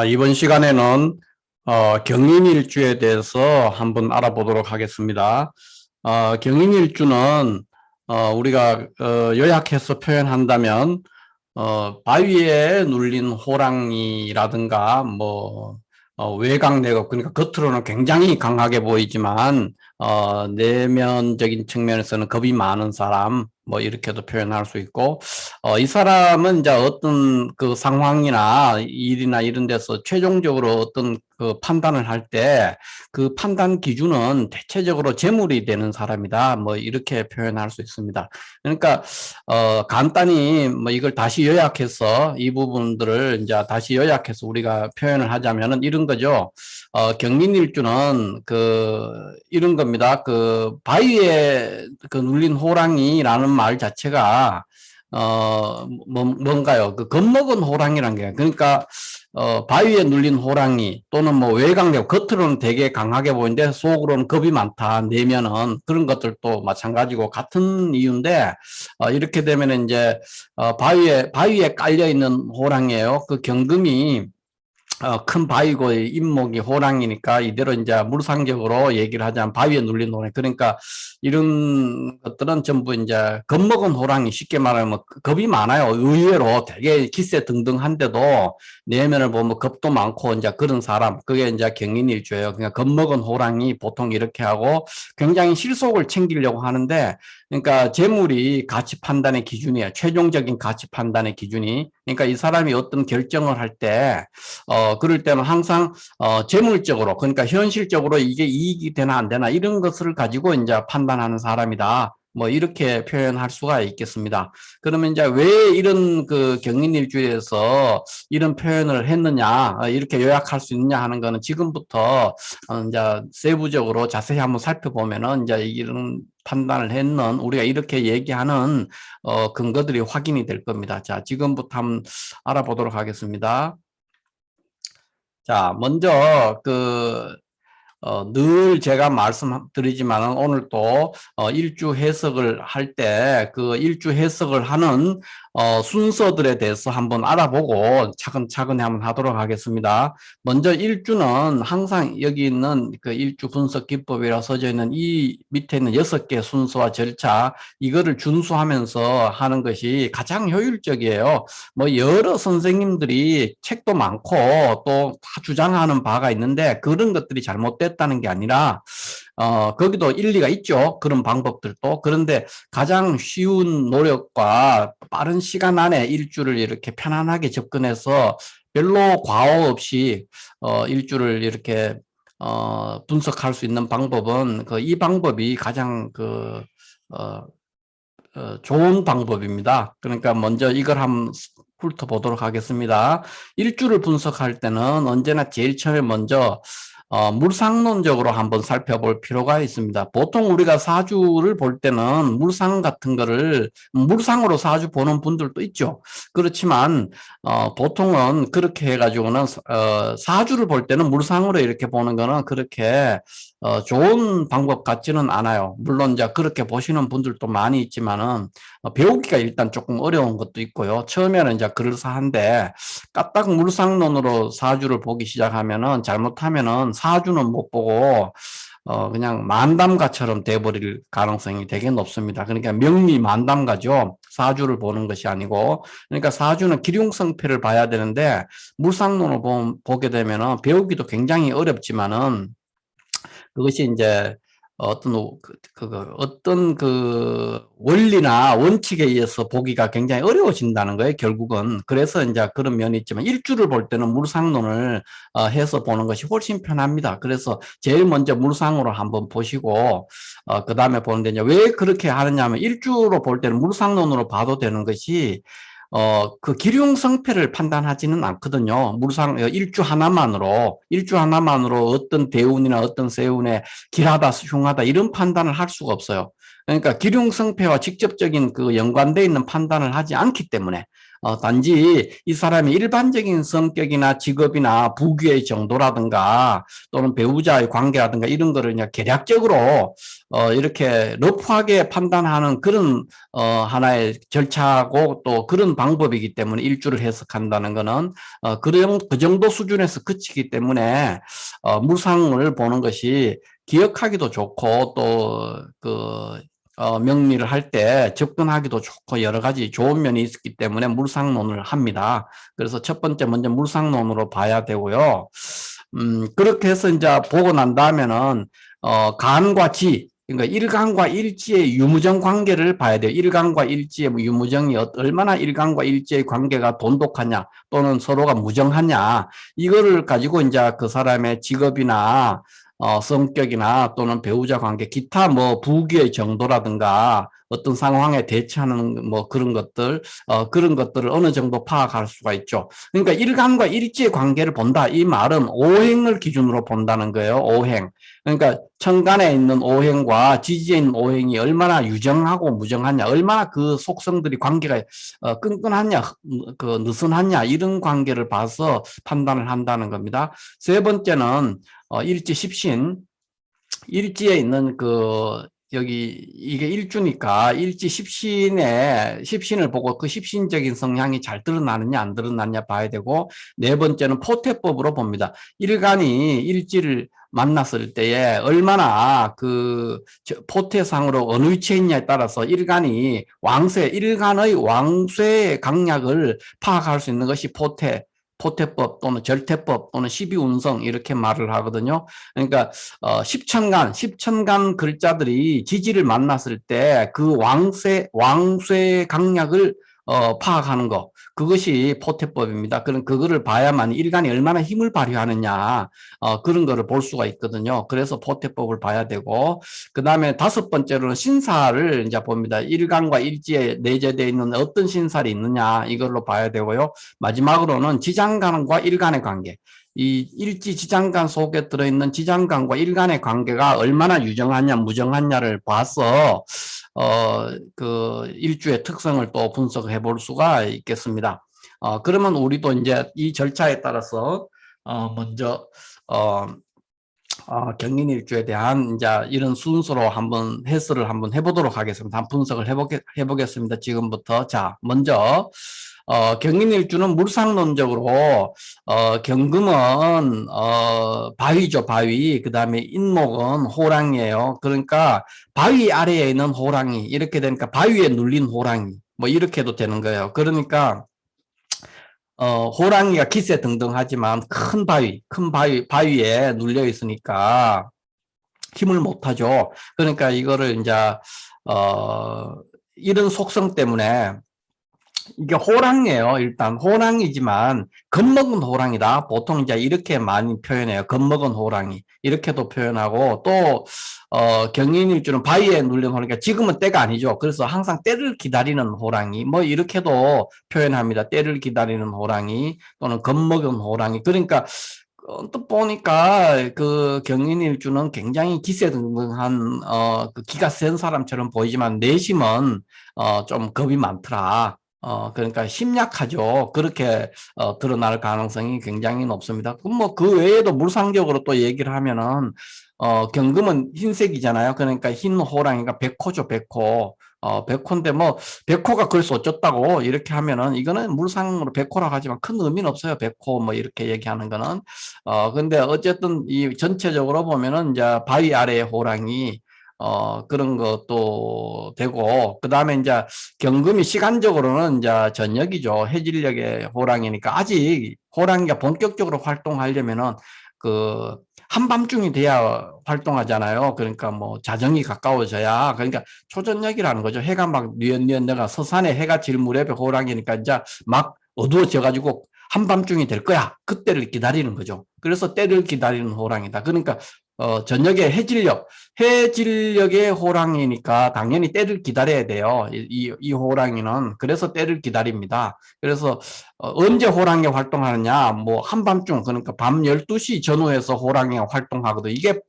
이번 시간에는 경인일주에 대해서 한번 알아보도록 하겠습니다. 경인일주는 우리가 요약해서 표현한다면 바위에 눌린 호랑이라든가 외곽내각, 그러니까 겉으로는 굉장히 강하게 보이지만 내면적인 측면에서는 겁이 많은 사람, 뭐 이렇게도 표현할 수 있고, 이 사람은 이제 어떤 그 상황이나 일이나 이런 데서 최종적으로 어떤 그 판단을 할 때 그 판단 기준은 대체적으로 재물이 되는 사람이다, 뭐 이렇게 표현할 수 있습니다. 그러니까 간단히 뭐 이걸 다시 요약해서 이 부분들을 이제 다시 요약해서 우리가 표현을 하자면은 이런 거죠. 경민일주는 이런 겁니다. 그 바위에 그 눌린 호랑이라는 말 자체가 뭔가요? 그 겁먹은 호랑이란 게, 그러니까 바위에 눌린 호랑이 또는 뭐 외곽내, 겉으로는 되게 강하게 보이는데 속으로는 겁이 많다, 내면은. 그런 것들도 마찬가지고 같은 이유인데, 이렇게 되면 이제 바위에 깔려 있는 호랑이에요. 그 경금이 큰 바위고 잇목이 호랑이니까 이대로 이제 물상적으로 얘기를 하자면 바위에 눌린 호랑이. 그러니까 이런 것들은 전부 이제 겁먹은 호랑이, 쉽게 말하면 겁이 많아요. 의외로 되게 기세 등등한데도 내면을 보면 겁도 많고 이제 그런 사람, 그게 이제 경인일주예요. 그러니까 겁먹은 호랑이, 보통 이렇게 하고 굉장히 실속을 챙기려고 하는데, 그러니까 재물이 가치 판단의 기준이에요. 최종적인 가치 판단의 기준이. 그러니까 이 사람이 어떤 결정을 할 때 그럴 때는 항상 재물적으로, 그러니까 현실적으로 이게 이익이 되나 안 되나 이런 것을 가지고 이제 판단하는 사람이다, 뭐 이렇게 표현할 수가 있겠습니다. 그러면 이제 왜 이런 그 경인일주에서 이런 표현을 했느냐, 이렇게 요약할 수 있느냐 하는 거는 지금부터 이제 세부적으로 자세히 한번 살펴보면은 이제 이런 판단을 했는, 우리가 이렇게 얘기하는 근거들이 확인이 될 겁니다. 자, 지금부터 한번 알아보도록 하겠습니다. 자, 먼저 늘 제가 말씀드리지만 오늘 또 일주 해석을 할 때 그 일주 해석을 하는 순서들에 대해서 한번 알아보고 차근차근히 한번 하도록 하겠습니다. 먼저 일주는 항상 여기 있는 그 일주 분석 기법이라 써져 있는 이 밑에 있는 6개 순서와 절차, 이거를 준수하면서 하는 것이 가장 효율적이에요. 뭐 여러 선생님들이 책도 많고 또 다 주장하는 바가 있는데 그런 것들이 잘못됐다는 게 아니라 거기도 일리가 있죠. 그런 방법들도. 그런데 가장 쉬운 노력과 빠른 시간 안에 일주를 이렇게 편안하게 접근해서 별로 과오 없이 일주를 이렇게 분석할 수 있는 방법은 이 방법이 가장 좋은 방법입니다. 그러니까 먼저 이걸 한번 훑어보도록 하겠습니다. 일주를 분석할 때는 언제나 제일 처음에 먼저 물상론적으로 한번 살펴볼 필요가 있습니다. 보통 우리가 사주를 볼 때는 물상 같은 거를 물상으로 사주 보는 분들도 있죠. 그렇지만 보통은 그렇게 해가지고는 사주를 볼 때는 물상으로 이렇게 보는 거는 그렇게 좋은 방법 같지는 않아요. 물론 이제 그렇게 보시는 분들도 많이 있지만은 배우기가 일단 조금 어려운 것도 있고요. 처음에는 이제 그럴싸한데 까딱 물상론으로 사주를 보기 시작하면은 잘못하면은 사주는 못 보고 그냥 만담가처럼 돼버릴 가능성이 되게 높습니다. 그러니까 명리만담가죠. 사주를 보는 것이 아니고. 그러니까 사주는 기륭성패를 봐야 되는데 물상론을 보게 되면은 배우기도 굉장히 어렵지만은 그것이 이제 어떤 그 원리나 원칙에 의해서 보기가 굉장히 어려워진다는 거예요, 결국은. 그래서 이제 그런 면이 있지만 일주를 볼 때는 물상론을 해서 보는 것이 훨씬 편합니다. 그래서 제일 먼저 물상으로 한번 보시고 그 다음에 보는데 이제 왜 그렇게 하느냐 하면 일주로 볼 때는 물상론으로 봐도 되는 것이 그 기륭성패를 판단하지는 않거든요. 일주 하나만으로 어떤 대운이나 어떤 세운에 길하다, 흉하다, 이런 판단을 할 수가 없어요. 그러니까 기륭성패와 직접적인 그 연관되어 있는 판단을 하지 않기 때문에, 단지 이 사람이 일반적인 성격이나 직업이나 부귀의 정도라든가 또는 배우자의 관계라든가 이런 거를 그냥 계략적으로 이렇게 러프하게 판단하는 그런 하나의 절차고 또 그런 방법이기 때문에 일주를 해석한다는 거는 그 정도 수준에서 그치기 때문에 물상을 보는 것이 기억하기도 좋고 또그 명리를 할 때 접근하기도 좋고 여러 가지 좋은 면이 있기 때문에 물상론을 합니다. 그래서 첫 번째 먼저 물상론으로 봐야 되고요. 그렇게 해서 이제 보고 난 다음에는 간과 지, 그러니까 일간과 일지의 유무정 관계를 봐야 돼요. 일간과 일지의 유무정이 얼마나 일간과 일지의 관계가 돈독하냐 또는 서로가 무정하냐 이거를 가지고 이제 그 사람의 직업이나 성격이나 또는 배우자 관계, 기타 뭐 부귀의 정도라든가 어떤 상황에 대처하는 뭐 그런 것들을 어느 정도 파악할 수가 있죠. 그러니까 일간과 일지의 관계를 본다. 이 말은 오행을 기준으로 본다는 거예요. 오행. 그러니까 천간에 있는 오행과 지지에 있는 오행이 얼마나 유정하고 무정하냐, 얼마나 그 속성들이 관계가 끈끈하냐, 그 느슨하냐 이런 관계를 봐서 판단을 한다는 겁니다. 세 번째는 일지 십신, 일지에 있는 여기 이게 일주니까 일지 십신을 보고 그 십신적인 성향이 잘 드러나느냐 안 드러나느냐 봐야 되고, 네 번째는 포태법으로 봅니다. 일간이 일지를 만났을 때에 얼마나 포태상으로 어느 위치에 있냐에 따라서 일간의 왕쇠의 강약을 파악할 수 있는 것이 포태법 또는 절태법 또는 십이운성 이렇게 말을 하거든요. 그러니까 십천간 글자들이 지지를 만났을 때 그 왕쇠 강약을 파악하는 거, 그것이 포태법입니다. 그럼 그거를 봐야만 일간이 얼마나 힘을 발휘하느냐 그런 거를 볼 수가 있거든요. 그래서 포태법을 봐야 되고, 그 다음에 다섯 번째로는 신사를 이제 봅니다. 일간과 일지에 내재되어 있는 어떤 신살이 있느냐 이걸로 봐야 되고요. 마지막으로는 지장간과 일간의 관계, 이 일지 지장간 속에 들어있는 지장간과 일간의 관계가 얼마나 유정하냐 무정하냐를 봐서 그 일주의 특성을 또 분석해 볼 수가 있겠습니다. 그러면 우리도 이제 이 절차에 따라서 먼저 경인일주에 대한 이제 이런 순서로 한번 해설을 한번 해보도록 하겠습니다. 한번 분석을 해보겠습니다. 지금부터. 자, 먼저 경인일주는 물상론적으로 경금은 바위죠, 바위. 그 다음에 인목은 호랑이에요. 그러니까 바위 아래에 있는 호랑이 이렇게 되니까 바위에 눌린 호랑이 뭐 이렇게 해도 되는 거예요. 그러니까 호랑이가 기세등등하지만 바위에 눌려 있으니까 힘을 못 하죠. 그러니까 이거를 이제 이런 속성 때문에 이게 호랑이에요. 일단 호랑이지만 겁먹은 호랑이다. 보통 이제 이렇게 많이 표현해요. 겁먹은 호랑이 이렇게도 표현하고, 또 경인일주는 바위에 눌린 호랑이가 지금은 때가 아니죠. 그래서 항상 때를 기다리는 호랑이 뭐 이렇게도 표현합니다. 때를 기다리는 호랑이 또는 겁먹은 호랑이. 그러니까 또 보니까 그 경인일주는 굉장히 기세등등한 그 기가 센 사람처럼 보이지만 내심은 좀 겁이 많더라. 그러니까 심약하죠. 그렇게 드러날 가능성이 굉장히 높습니다. 뭐 그 외에도 물상적으로 또 얘기를 하면은 경금은 흰색이잖아요. 그러니까 흰 호랑이가 백호죠, 백호. 백호인데 뭐 백호가 그래서 어쩌다고 이렇게 하면은 이거는 물상으로 백호라고 하지만 큰 의미는 없어요. 백호 뭐 이렇게 얘기하는 거는. 근데 어쨌든 이 전체적으로 보면은 이제 바위 아래의 호랑이 그런 것도 되고, 그 다음에 이제 경금이 시간적으로는 이제 저녁이죠. 해질녘의 호랑이니까 아직 호랑이가 본격적으로 활동하려면은 그 한밤중이 돼야 활동하잖아요. 그러니까 뭐 자정이 가까워져야, 그러니까 초저녁이라는 거죠. 해가 막 뉘엿뉘엿 내가 서산에 해가 질 무렵에 호랑이니까 이제 막 어두워져 가지고 한밤중이 될 거야. 그때를 기다리는 거죠. 그래서 때를 기다리는 호랑이다. 그러니까 저녁에 해질녘의 호랑이니까 당연히 때를 기다려야 돼요. 이 호랑이는 그래서 때를 기다립니다. 그래서 언제 호랑이 활동하느냐, 뭐 한밤중, 그러니까 밤 12시 전후에서 호랑이가 활동하거든. 이게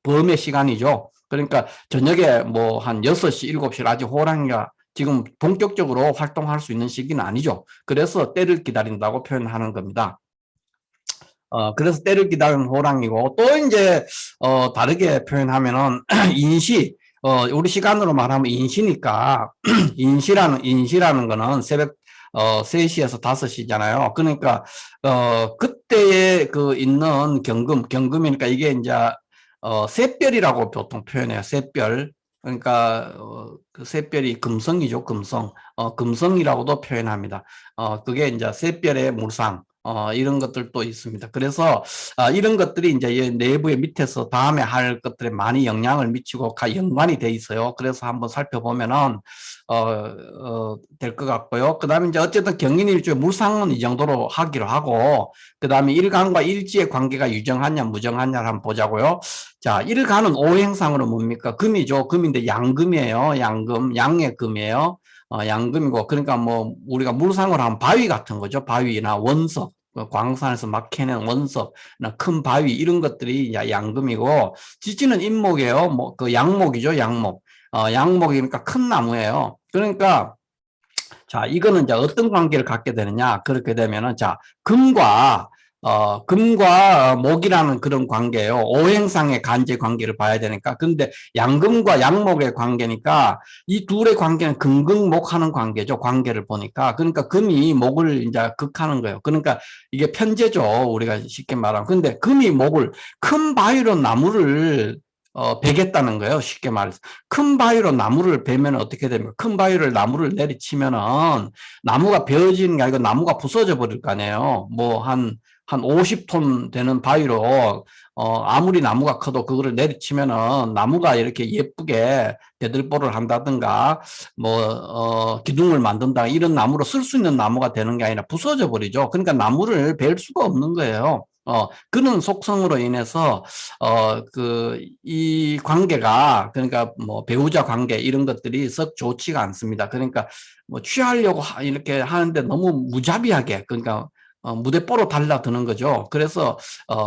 범의 시간이죠. 그러니까 저녁에 뭐 한 6시, 7시 아직 호랑이가 지금 본격적으로 활동할 수 있는 시기는 아니죠. 그래서 때를 기다린다고 표현하는 겁니다. 그래서 때를 기다리는 호랑이고, 또 이제, 다르게 표현하면은, 인시, 우리 시간으로 말하면 인시니까, 인시라는 거는 새벽, 3시에서 5시잖아요. 그러니까, 그때에 그 있는 경금이니까 이게 이제, 샛별이라고 보통 표현해요. 샛별. 그러니까, 그 샛별이 금성이죠, 금성. 금성이라고도 표현합니다. 그게 이제 샛별의 물상. 이런 것들도 있습니다. 그래서 이런 것들이 이제 내부의 밑에서 다음에 할 것들에 많이 영향을 미치고 연관이 돼 있어요. 그래서 한번 살펴보면은 될 것 같고요. 그 다음에 이제 어쨌든 경인일주의 물상은 이 정도로 하기로 하고, 그 다음에 일간과 일지의 관계가 유정하냐 무정하냐를 한번 보자고요. 자, 일간은 오행상으로 뭡니까? 금이죠. 금인데 양금이에요. 양금, 양의 금이에요. 양금이고, 그러니까 뭐 우리가 물상으로 하면 바위 같은 거죠. 바위나 원석, 광산에서 막 캐낸 원석이나 큰 바위 이런 것들이 양금이고, 지지는 인목이에요. 뭐 그 양목이죠. 양목. 양목이니까 큰 나무예요. 그러니까 자, 이거는 이제 어떤 관계를 갖게 되느냐? 그렇게 되면은, 자, 금과 목이라는 그런 관계예요. 오행상의 간제 관계를 봐야 되니까. 근데 양금과 양목의 관계니까 이 둘의 관계는 금극목하는 관계죠. 관계를 보니까. 그러니까 금이 목을 이제 극하는 거예요. 그러니까 이게 편제죠. 우리가 쉽게 말하면. 근데 금이 목을 큰 바위로 나무를 베겠다는 거예요. 쉽게 말해서. 큰 바위로 나무를 베면 어떻게 됩니까? 큰 바위를 나무를 내리치면은 나무가 베어지는 게 아니고 나무가 부서져 버릴 거 아니에요. 뭐 한 50톤 되는 바위로 아무리 나무가 커도 그거를 내리치면은 나무가 이렇게 예쁘게 대들보를 한다든가 기둥을 만든다 이런 나무로 쓸 수 있는 나무가 되는 게 아니라 부서져 버리죠. 그러니까 나무를 벨 수가 없는 거예요. 그런 속성으로 인해서 이 관계가, 그러니까 뭐 배우자 관계 이런 것들이 썩 좋지가 않습니다. 그러니까 뭐 취하려고 이렇게 하는데 너무 무자비하게, 그러니까 무대뽀로 달라드는 거죠. 그래서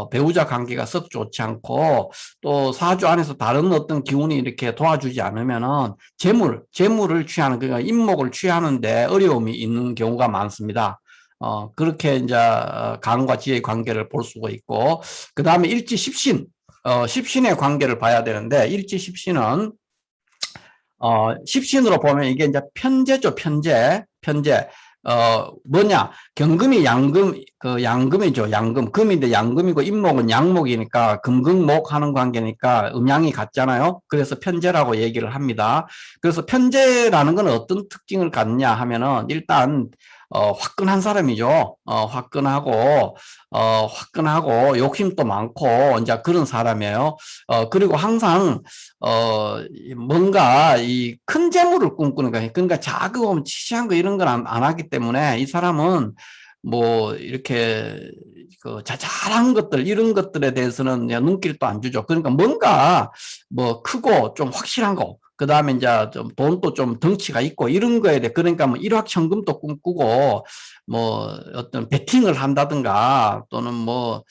배우자 관계가 썩 좋지 않고, 또 사주 안에서 다른 어떤 기운이 이렇게 도와주지 않으면은 재물을 취하는, 그러니까 인목을 취하는데 어려움이 있는 경우가 많습니다. 그렇게 이제 간과 지의 관계를 볼 수가 있고, 그 다음에 일지 십신, 십신의 관계를 봐야 되는데, 일지 십신은 십신으로 보면 이게 이제 편제죠. 편제. 뭐냐, 경금이 양금이죠. 금인데 양금이고 인목은 양목이니까 금극목 하는 관계니까 음양이 같잖아요. 그래서 편제라고 얘기를 합니다. 그래서 편제라는 건 어떤 특징을 갖냐 하면은, 일단 화끈한 사람이죠. 화끈하고 욕심도 많고 이제 그런 사람이에요. 그리고 항상 뭔가 이 큰 재물을 꿈꾸는 거예요. 그러니까 작은 치시한 거 이런 건 안 하기 때문에 이 사람은 뭐 이렇게 그 자잘한 것들 이런 것들에 대해서는 눈길도 안 주죠. 그러니까 뭔가 뭐 크고 좀 확실한 거, 그 다음에 이제 좀 돈도 좀 덩치가 있고 이런 거에 대해, 그러니까 뭐 일확천금도 꿈꾸고 뭐 어떤 베팅을 한다든가 또는 뭐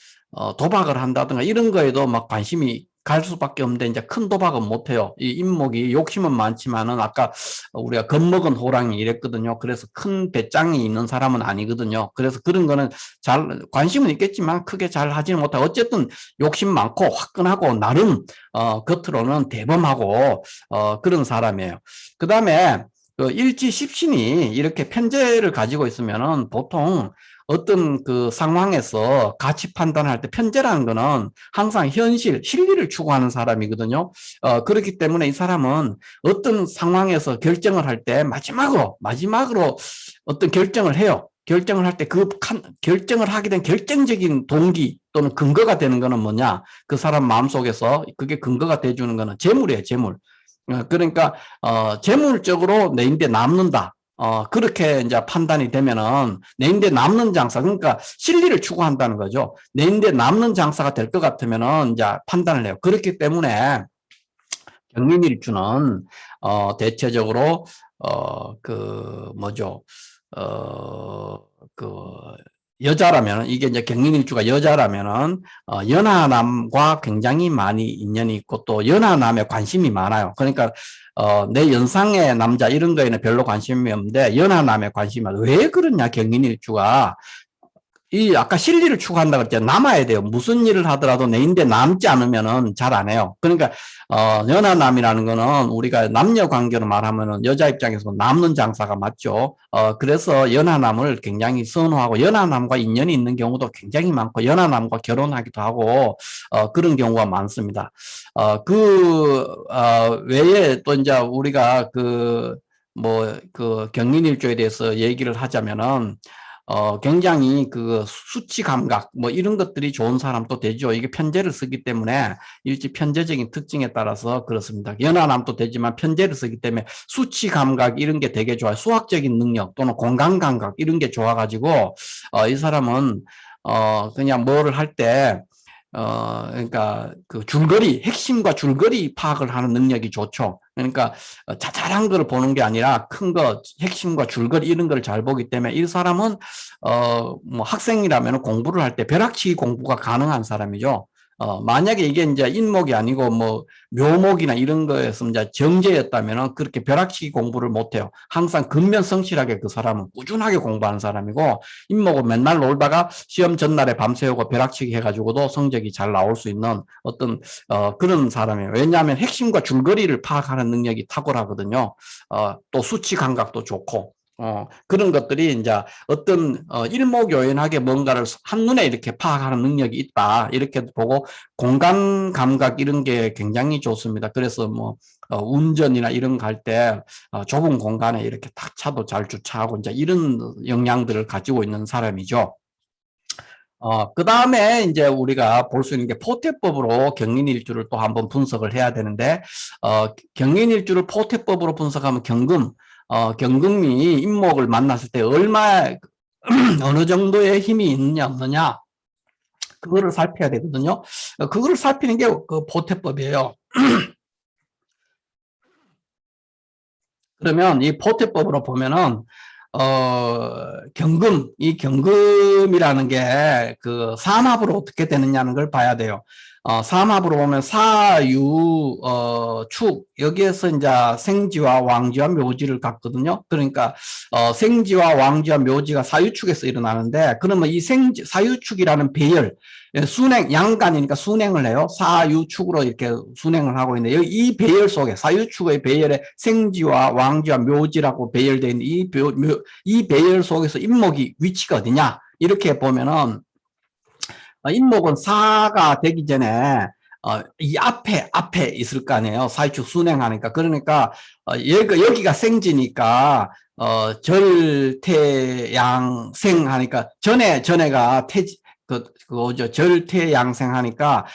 도박을 한다든가 이런 거에도 막 관심이 갈 수밖에 없는데, 이제 큰 도박은 못해요. 이 인목이 욕심은 많지만은 아까 우리가 겁먹은 호랑이 이랬거든요. 그래서 큰 배짱이 있는 사람은 아니거든요. 그래서 그런 거는 잘 관심은 있겠지만 크게 잘 하지는 못하고, 어쨌든 욕심 많고 화끈하고 나름 겉으로는 대범하고 그런 사람이에요. 그 다음에 그 일지 십신이 이렇게 편제를 가지고 있으면은 보통 어떤 그 상황에서 가치 판단할 때 편제라는 거는 항상 실리를 추구하는 사람이거든요. 그렇기 때문에 이 사람은 어떤 상황에서 결정을 할 때 마지막으로 어떤 결정을 해요. 결정을 할 때 결정을 하게 된 결정적인 동기 또는 근거가 되는 거는 뭐냐? 그 사람 마음속에서 그게 근거가 돼주는 거는 재물이에요, 재물. 그러니까 재물적으로 내 인데 남는다. 그렇게 이제 판단이 되면은 내 인데 남는 장사, 그러니까 실리를 추구한다는 거죠. 내 인데 남는 장사가 될 것 같으면은 이제 판단을 해요. 그렇기 때문에 경민일주는 대체적으로 그 뭐죠? 그 여자라면, 이게 이제 경인일주가 여자라면은, 연하남과 굉장히 많이 인연이 있고, 또 연하남에 관심이 많아요. 그러니까, 내 연상의 남자 이런 거에는 별로 관심이 없는데, 연하남에 관심이 많아요. 왜 그러냐, 경인일주가. 아까 실리를 추구한다고 했잖아요. 남아야 돼요. 무슨 일을 하더라도 내 인데 남지 않으면은 잘 안 해요. 그러니까, 연하남이라는 거는 우리가 남녀 관계로 말하면은 여자 입장에서 남는 장사가 맞죠. 그래서 연하남을 굉장히 선호하고 연하남과 인연이 있는 경우도 굉장히 많고 연하남과 결혼하기도 하고, 그런 경우가 많습니다. 외에 또 이제 우리가 경인일조에 대해서 얘기를 하자면은, 굉장히 수치 감각, 뭐 이런 것들이 좋은 사람도 되죠. 이게 편제를 쓰기 때문에 일지 편제적인 특징에 따라서 그렇습니다. 연하남도 되지만 편제를 쓰기 때문에 수치 감각 이런 게 되게 좋아요. 수학적인 능력 또는 공간 감각 이런 게 좋아가지고, 이 사람은, 그냥 뭐를 할 때, 그러니까 줄거리, 핵심과 줄거리 파악을 하는 능력이 좋죠. 그러니까 자잘한 걸 보는 게 아니라 큰 거, 핵심과 줄거리 이런 걸 잘 보기 때문에 이 사람은 뭐 학생이라면 공부를 할 때 벼락치기 공부가 가능한 사람이죠. 만약에 이게 이제 인목이 아니고 뭐 묘목이나 이런 거에서 이제 정제였다면은 그렇게 벼락치기 공부를 못 해요. 항상 근면성실하게 그 사람은 꾸준하게 공부하는 사람이고, 인목은 맨날 놀다가 시험 전날에 밤새우고 벼락치기 해가지고도 성적이 잘 나올 수 있는 어떤 그런 사람이에요. 왜냐하면 핵심과 줄거리를 파악하는 능력이 탁월하거든요. 또 수치 감각도 좋고. 그런 것들이 이제 어떤 일목요연하게 뭔가를 한눈에 이렇게 파악하는 능력이 있다. 이렇게 보고 공간 감각 이런 게 굉장히 좋습니다. 그래서 뭐 운전이나 이런 거 할 때 좁은 공간에 이렇게 탁 차도 잘 주차하고 이제 이런 역량들을 가지고 있는 사람이죠. 그 다음에 이제 우리가 볼 수 있는 게 포태법으로 경인일주를 또 한번 분석을 해야 되는데, 경인일주를 포태법으로 분석하면 경금이 인목을 만났을 때 어느 정도의 힘이 있느냐, 없느냐, 그거를 살펴야 되거든요. 그거를 살피는 게 그 포태법이에요. 그러면 이 포태법으로 보면은, 이 경금이라는 게 삼합으로 어떻게 되느냐는 걸 봐야 돼요. 삼합으로 보면 사유, 축, 여기에서 이제 생지와 왕지와 묘지를 갖거든요. 그러니까, 생지와 왕지와 묘지가 사유축에서 일어나는데, 그러면 이 사유축이라는 배열, 순행, 양간이니까 순행을 해요. 사유축으로 이렇게 순행을 하고 있는데, 이 배열 속에, 사유축의 배열에 생지와 왕지와 묘지라고 배열되어 있는 이 배열 속에서 인목이 위치가 어디냐? 이렇게 보면은, 인목은 사가 되기 전에 이 앞에 있을 거 아니에요. 사유축 순행하니까. 그러니까 여기가 생지니까 절태양생 하니까 전에가 절태양생 하니까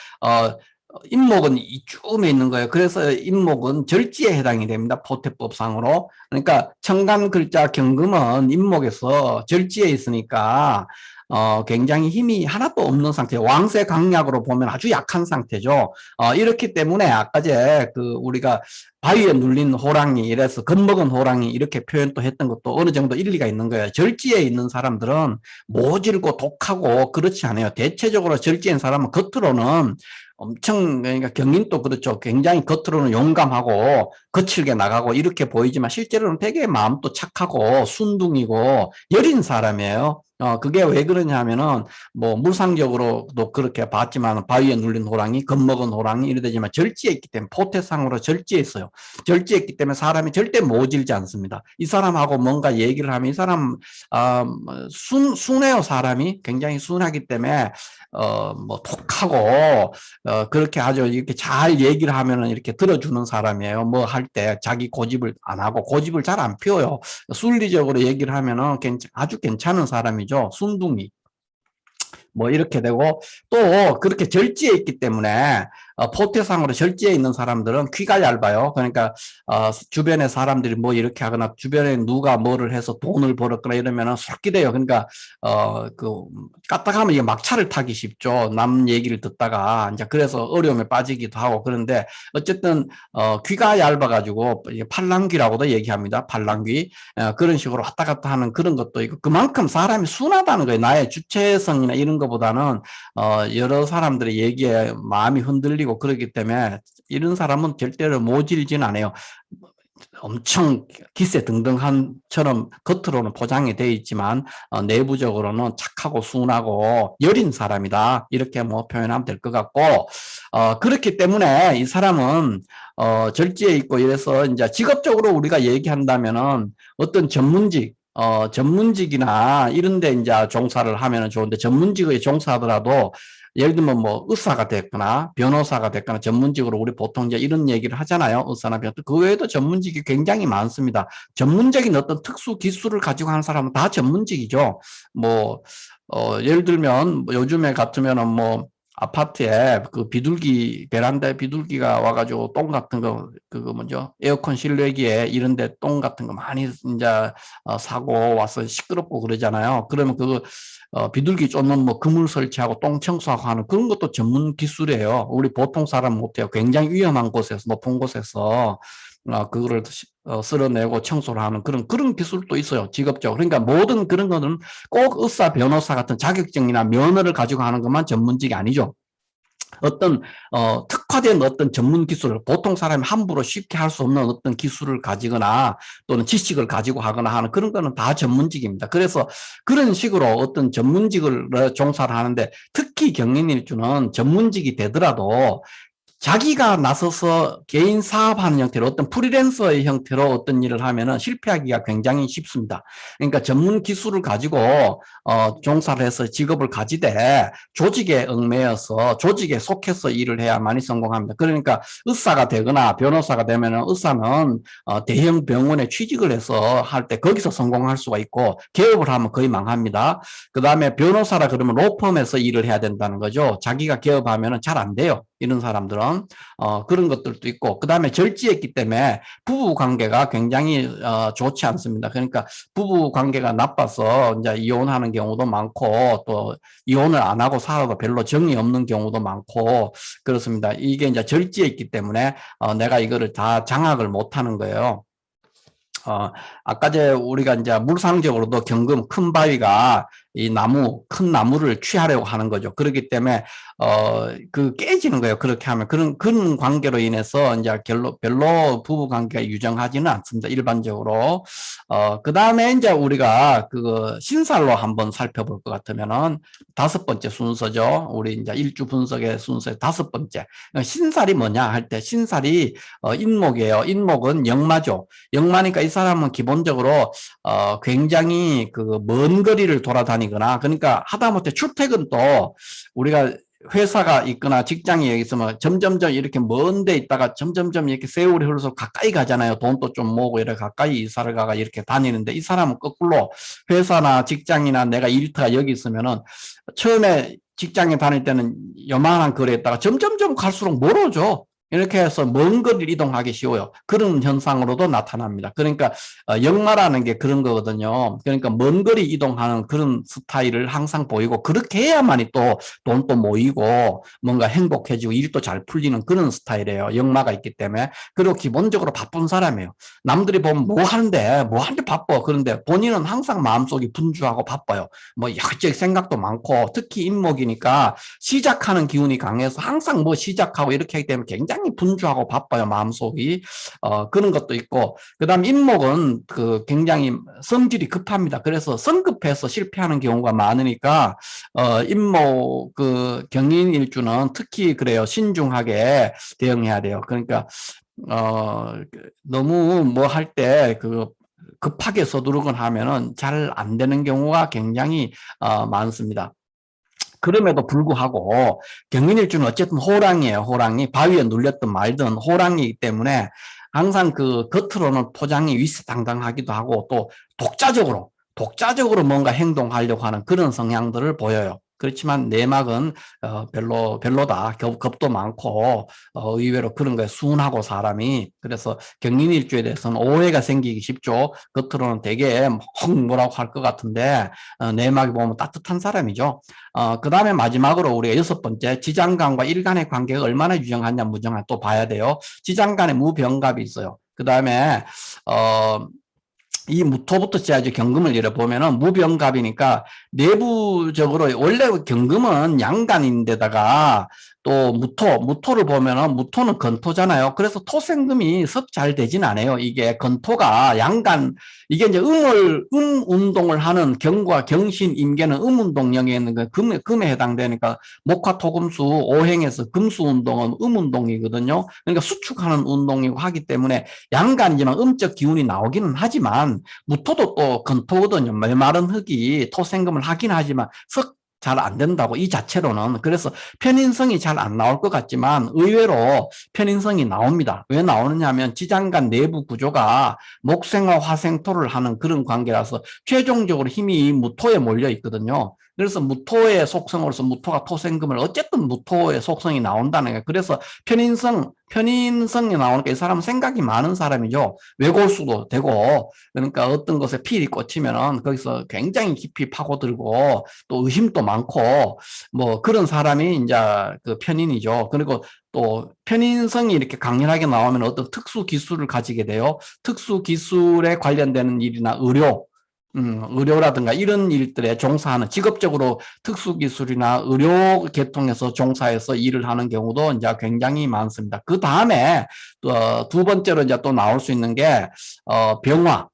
인목은 이쯤에 있는 거예요. 그래서 인목은 절지에 해당이 됩니다. 포태법상으로. 그러니까 청간 글자 경금은 인목에서 절지에 있으니까 굉장히 힘이 하나도 없는 상태예요. 왕세 강약으로 보면 아주 약한 상태죠. 이렇기 때문에 아까 우리가 바위에 눌린 호랑이 이래서 겁먹은 호랑이 이렇게 표현 또 했던 것도 어느 정도 일리가 있는 거예요. 절지에 있는 사람들은 모질고 독하고 그렇지 않아요. 대체적으로 절지인 사람은 겉으로는 그러니까 경인도 그렇죠. 굉장히 겉으로는 용감하고 거칠게 나가고 이렇게 보이지만 실제로는 되게 마음도 착하고 순둥이고 여린 사람이에요. 그게 왜 그러냐 하면은, 뭐, 물상적으로도 그렇게 봤지만, 바위에 눌린 호랑이, 겁먹은 호랑이, 이래 되지만, 절지에 있기 때문에, 포태상으로 절지에 있어요. 절지에 있기 때문에 사람이 절대 모질지 않습니다. 이 사람하고 뭔가 얘기를 하면, 이 사람, 순해요, 사람이. 굉장히 순하기 때문에, 뭐, 톡하고, 그렇게 아주 이렇게 잘 얘기를 하면은 이렇게 들어주는 사람이에요. 뭐 할 때 자기 고집을 안 하고, 고집을 잘 안 피워요. 순리적으로 얘기를 하면은 아주 괜찮은 사람이죠. 순둥이. 뭐 이렇게 되고 또 그렇게 절지에 있기 때문에 포태상으로 절제에 있는 사람들은 귀가 얇아요. 그러니까 주변에 사람들이 뭐 이렇게 하거나 주변에 누가 뭐를 해서 돈을 벌었거나 이러면은 솔깃해요. 그러니까 그 까딱하면 이게 막차를 타기 쉽죠. 남 얘기를 듣다가 이제 그래서 어려움에 빠지기도 하고. 그런데 어쨌든 귀가 얇아가지고 팔랑귀라고도 얘기합니다. 팔랑귀. 그런 식으로 왔다 갔다 하는 그런 것도 있고, 그만큼 사람이 순하다는 거예요. 나의 주체성이나 이런 것보다는 여러 사람들의 얘기에 마음이 흔들리고 그렇기 때문에 이런 사람은 절대로 모질진 않아요. 엄청 기세등등한처럼 겉으로는 포장이 되어 있지만 내부적으로는 착하고 순하고 여린 사람이다, 이렇게 뭐 표현하면 될 것 같고, 그렇기 때문에 이 사람은 절제에 있고 이래서 이제 직업적으로 우리가 얘기한다면은 어떤 전문직이나 이런 데 이제 종사를 하면은 좋은데, 전문직에 종사하더라도 예를 들면 뭐 의사가 됐거나 변호사가 됐거나 전문직으로 우리 보통 이제 이런 얘기를 하잖아요. 의사나 변호사. 그 외에도 전문직이 굉장히 많습니다. 전문적인 어떤 특수 기술을 가지고 하는 사람은 다 전문직이죠. 뭐 예를 들면 뭐 요즘에 같으면은 뭐 아파트에 그 비둘기, 베란다에 비둘기가 와가지고 똥 같은 거, 그거 뭐죠? 에어컨 실외기에 이런데 똥 같은 거 많이 이제 사고 와서 시끄럽고 그러잖아요. 그러면 그 비둘기 쫓는 뭐 그물 설치하고 똥 청소하고 하는 그런 것도 전문 기술이에요. 우리 보통 사람 못해요. 굉장히 위험한 곳에서, 높은 곳에서 그거를 쓸어내고 청소를 하는 그런 기술도 있어요. 직업적으로. 그러니까 모든 그런 거는 꼭 의사, 변호사 같은 자격증이나 면허를 가지고 하는 것만 전문직이 아니죠. 어떤 특화된 어떤 전문 기술을, 보통 사람이 함부로 쉽게 할 수 없는 어떤 기술을 가지거나 또는 지식을 가지고 하거나 하는 그런 거는 다 전문직입니다. 그래서 그런 식으로 어떤 전문직을 종사를 하는데, 특히 경영일주는 전문직이 되더라도 자기가 나서서 개인 사업하는 형태로 어떤 프리랜서의 형태로 어떤 일을 하면은 실패하기가 굉장히 쉽습니다. 그러니까 전문 기술을 가지고 종사를 해서 직업을 가지되 조직에 얽매여서 조직에 속해서 일을 해야만이 성공합니다. 그러니까 의사가 되거나 변호사가 되면은 의사는 대형 병원에 취직을 해서 할 때 거기서 성공할 수가 있고, 개업을 하면 거의 망합니다. 그 다음에 변호사라 그러면 로펌에서 일을 해야 된다는 거죠. 자기가 개업하면은 잘 안 돼요. 이런 사람들은 그런 것들도 있고, 그 다음에 절제했기 때문에 부부 관계가 굉장히 좋지 않습니다. 그러니까 부부 관계가 나빠서 이제 이혼하는 경우도 많고, 또 이혼을 안 하고 살아도 별로 정이 없는 경우도 많고 그렇습니다. 이게 이제 절제했기 때문에 내가 이거를 다 장악을 못하는 거예요. 아까 우리가 이제 물상적으로도 경금 큰 바위가 이 큰 나무를 취하려고 하는 거죠. 그렇기 때문에, 그 깨지는 거예요. 그렇게 하면. 그런 관계로 인해서 이제 별로 부부 관계가 유정하지는 않습니다. 일반적으로. 그 다음에 이제 우리가 그 신살로 한번 살펴볼 것 같으면은 5번째 순서죠. 우리 이제 일주 분석의 순서의 5번째. 신살이 뭐냐 할 때, 신살이 인목이에요. 인목은 역마죠. 역마니까 이 사람은 기본적으로 굉장히 그 먼 거리를 돌아다니거나, 그러니까 하다못해 출퇴근도 우리가 회사가 있거나 직장이 여기 있으면 점점점 이렇게 먼 데 있다가 점점점 이렇게 세월이 흘러서 가까이 가잖아요. 돈도 좀 모으고 이렇게 가까이 이사를 가가 이렇게 다니는데, 이 사람은 거꾸로 회사나 직장이나 내가 일터가 여기 있으면은 처음에 직장에 다닐 때는 요만한 거리에다가 점점점 갈수록 멀어져. 이렇게 해서 먼 거리를 이동하기 쉬워요. 그런 현상으로도 나타납니다. 그러니까 역마라는 게 그런 거거든요. 그러니까 먼 거리 이동하는 그런 스타일을 항상 보이고, 그렇게 해야만이 또 돈도 모이고 뭔가 행복해지고 일도 잘 풀리는 그런 스타일이에요. 역마가 있기 때문에. 그리고 기본적으로 바쁜 사람이에요. 남들이 보면 뭐 하는데 바빠. 그런데 본인은 항상 마음속이 분주하고 바빠요. 뭐 여기저기 생각도 많고, 특히 인목이니까 시작하는 기운이 강해서 항상 뭐 시작하고 이렇게 하기 때문에 굉장히 분주하고 바빠요, 마음속이. 그런 것도 있고, 그 다음 인목은 그 굉장히 성질이 급합니다. 그래서 성급해서 실패하는 경우가 많으니까 인목 그 경인일주는 특히 그래요. 신중하게 대응해야 돼요. 그러니까 너무 뭐 할 때 그 급하게 서두르거나 하면은 잘 안 되는 경우가 굉장히 많습니다. 그럼에도 불구하고 경인일주는 어쨌든 호랑이에요. 호랑이. 바위에 눌렸든 말든 호랑이이기 때문에 항상 그 겉으로는 포장이 위세당당하기도 하고, 또 독자적으로 뭔가 행동하려고 하는 그런 성향들을 보여요. 그렇지만 내막은 별로다. 겁도 많고 의외로 그런 거에 순하고 사람이. 그래서 경인일주에 대해서는 오해가 생기기 쉽죠. 겉으로는 되게 뭐라고 할 것 같은데 내막에 보면 따뜻한 사람이죠. 그 다음에 마지막으로 우리가 6번째, 지장간과 일간의 관계가 얼마나 유정하냐 무정하냐 또 봐야 돼요. 지장간에 무병갑이 있어요. 그 다음에 이 무토부터 시작해서 경금을 예를 보면은 무병갑이니까 내부적으로 원래 경금은 양간인데다가 또 무토를 보면은 무토는 건토잖아요. 그래서 토생금이 섭 잘 되진 않아요. 이게 건토가 양간, 이게 이제 운동을 하는 경과, 경신, 임계는 운동 영역에 있는 그 금에 해당되니까 목화토금수 오행에서 금수 운동은 운동이거든요. 그러니까 수축하는 운동이고 하기 때문에 양간이지만 음적 기운이 나오기는 하지만 무토도 또 건토거든요. 메마른 흙이 토생금을 하긴 하지만 썩 잘 안 된다고 이 자체로는. 그래서 편인성이 잘 안 나올 것 같지만 의외로 편인성이 나옵니다. 왜 나오느냐 하면 지장간 내부 구조가 목생과 화생토를 하는 그런 관계라서 최종적으로 힘이 무토에 몰려 있거든요. 그래서 무토의 속성으로서 무토가 토생금을 어쨌든 무토의 속성이 나온다는 거예요. 그래서 편인성이 나오니까 이 사람은 생각이 많은 사람이죠. 외골수도 되고, 그러니까 어떤 것에 필이 꽂히면은 거기서 굉장히 깊이 파고들고 또 의심도 많고 뭐 그런 사람이 이제 그 편인이죠. 그리고 또 편인성이 이렇게 강렬하게 나오면 어떤 특수 기술을 가지게 돼요. 특수 기술에 관련되는 일이나 의료라든가 이런 일들에 종사하는 직업적으로 특수기술이나 의료 계통에서 종사해서 일을 하는 경우도 이제 굉장히 많습니다. 그 다음에 두 번째로 이제 또 나올 수 있는 게 병화.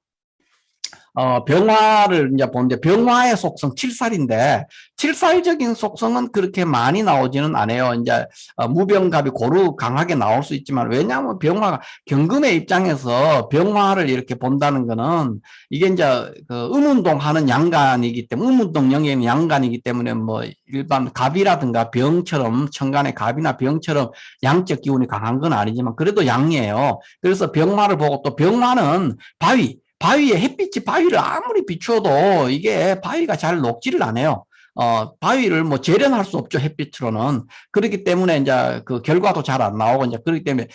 병화를 이제 보는데 병화의 속성 7살인데 7살적인 속성은 그렇게 많이 나오지는 않아요. 이제 무병갑이 고루 강하게 나올 수 있지만 왜냐하면 병화가 경금의 입장에서 병화를 이렇게 본다는 거는 이게 이제 그 음운동하는 양간이기 때문에 음운동 영역의 양간이기 때문에 뭐 일반 갑이라든가 병처럼 천간의 갑이나 병처럼 양적 기운이 강한 건 아니지만 그래도 양이에요. 그래서 병화를 보고 또 병화는 바위에 햇빛이 바위를 아무리 비추어도 이게 바위가 잘 녹지를 않아요. 바위를 뭐 재련할 수 없죠, 햇빛으로는. 그렇기 때문에 이제 그 결과도 잘 안 나오고 이제 그렇기 때문에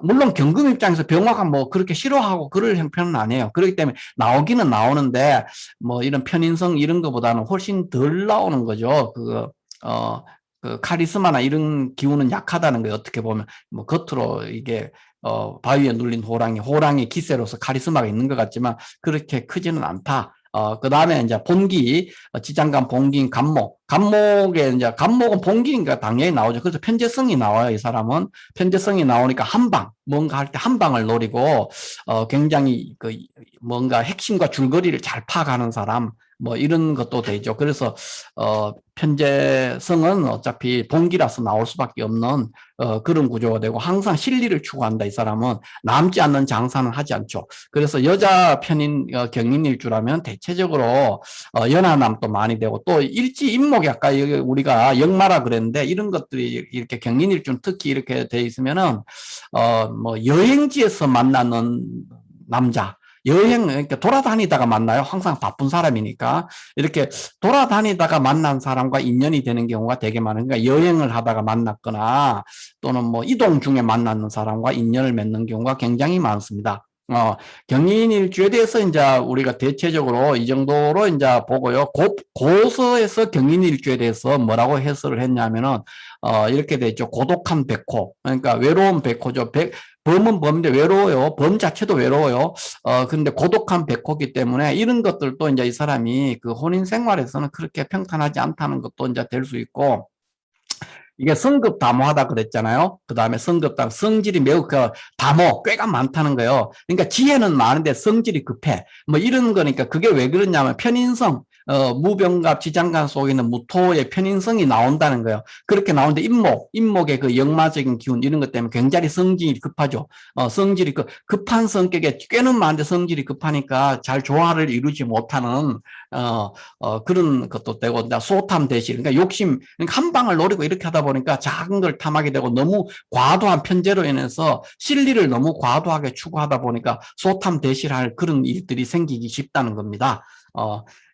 물론 경금 입장에서 병화가 뭐 그렇게 싫어하고 그럴 형편은 아니에요. 그렇기 때문에 나오기는 나오는데 뭐 이런 편인성 이런 거보다는 훨씬 덜 나오는 거죠. 그 카리스마나 이런 기운은 약하다는 거예요. 어떻게 보면 뭐 겉으로 이게 바위에 눌린 호랑이 기세로서 카리스마가 있는 것 같지만 그렇게 크지는 않다. 그 다음에 이제 본기, 지장간, 본기인 간목은 본기니까 당연히 나오죠. 그래서 편재성이 나와요, 이 사람은. 편재성이 나오니까 뭔가 할 때 한 방을 노리고, 굉장히 뭔가 핵심과 줄거리를 잘 파악하는 사람, 뭐 이런 것도 되죠. 그래서, 편재성은 어차피 본기라서 나올 수밖에 없는 그런 구조가 되고 항상 실리를 추구한다. 이 사람은 남지 않는 장사는 하지 않죠. 그래서 여자 편인 경인일주라면 대체적으로 연하남도 많이 되고 또 일지임목이 아까 우리가 역마라 그랬는데 이런 것들이 이렇게 경인일주는 특히 이렇게 돼 있으면은 뭐 여행지에서 만나는 남자 그러니까 돌아다니다가 만나요. 항상 바쁜 사람이니까. 이렇게 돌아다니다가 만난 사람과 인연이 되는 경우가 되게 많은 거니까 여행을 하다가 만났거나 또는 뭐 이동 중에 만나는 사람과 인연을 맺는 경우가 굉장히 많습니다. 경인일주에 대해서 이제 우리가 대체적으로 이 정도로 이제 보고요. 고서에서 경인일주에 대해서 뭐라고 해설을 했냐면은, 이렇게 돼 있죠. 고독한 백호. 그러니까 외로운 백호죠. 범은 범인데 외로워요. 범 자체도 외로워요. 근데 고독한 백호기 때문에 이런 것들도 이제 이 사람이 그 혼인 생활에서는 그렇게 평탄하지 않다는 것도 이제 될 수 있고, 이게 성급다모하다 그랬잖아요. 그 다음에 성질이 매우 꾀가 많다는 거예요. 그러니까 지혜는 많은데 성질이 급해. 뭐 이런 거니까 그게 왜 그러냐면 편인성, 무병갑 지장간 속에 있는 무토의 편인성이 나온다는 거예요. 그렇게 나오는데 인목의 그 역마적인 기운 이런 것 때문에 굉장히 성질이 급하죠. 성질이 급한 성격에 꾀는 많은데 성질이 급하니까 잘 조화를 이루지 못하는 그런 것도 되고 소탐 대실 그러니까 욕심 그러니까 한 방을 노리고 이렇게 하다 보니까 작은 걸 탐하게 되고 너무 과도한 편재로 인해서 실리를 너무 과도하게 추구하다 보니까 소탐 대실할 그런 일들이 생기기 쉽다는 겁니다.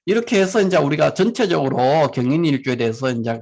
이렇게 해서 이제 우리가 전체적으로 경인일주에 대해서 이제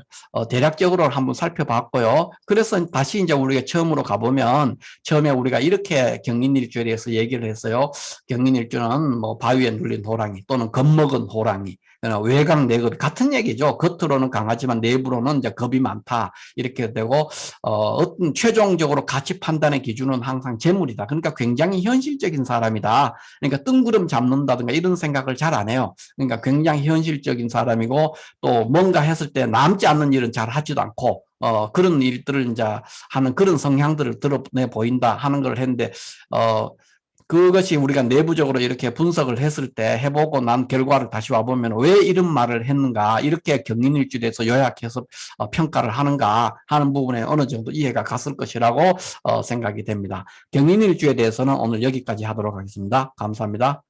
대략적으로 한번 살펴봤고요. 그래서 다시 이제 우리가 처음으로 가보면 처음에 우리가 이렇게 경인일주에 대해서 얘기를 했어요. 경인일주는 뭐 바위에 눌린 호랑이 또는 겁먹은 호랑이, 외강 내겁 같은 얘기죠. 겉으로는 강하지만 내부로는 이제 겁이 많다 이렇게 되고 어떤 최종적으로 가치 판단의 기준은 항상 재물이다. 그러니까 굉장히 현실적인 사람이다. 그러니까 뜬구름 잡는다든가 이런 생각을 잘 안 해요. 그러니까 굉장히 현실적인 사람이고 또 뭔가 했을 때 남지 않는 일은 잘 하지도 않고 그런 일들을 이제 하는 그런 성향들을 드러내 보인다 하는 걸 했는데 그것이 우리가 내부적으로 이렇게 분석을 했을 때 해보고 난 결과를 다시 와보면 왜 이런 말을 했는가 이렇게 경인일주에 대해서 요약해서 평가를 하는가 하는 부분에 어느 정도 이해가 갔을 것이라고 생각이 됩니다. 경인일주에 대해서는 오늘 여기까지 하도록 하겠습니다. 감사합니다.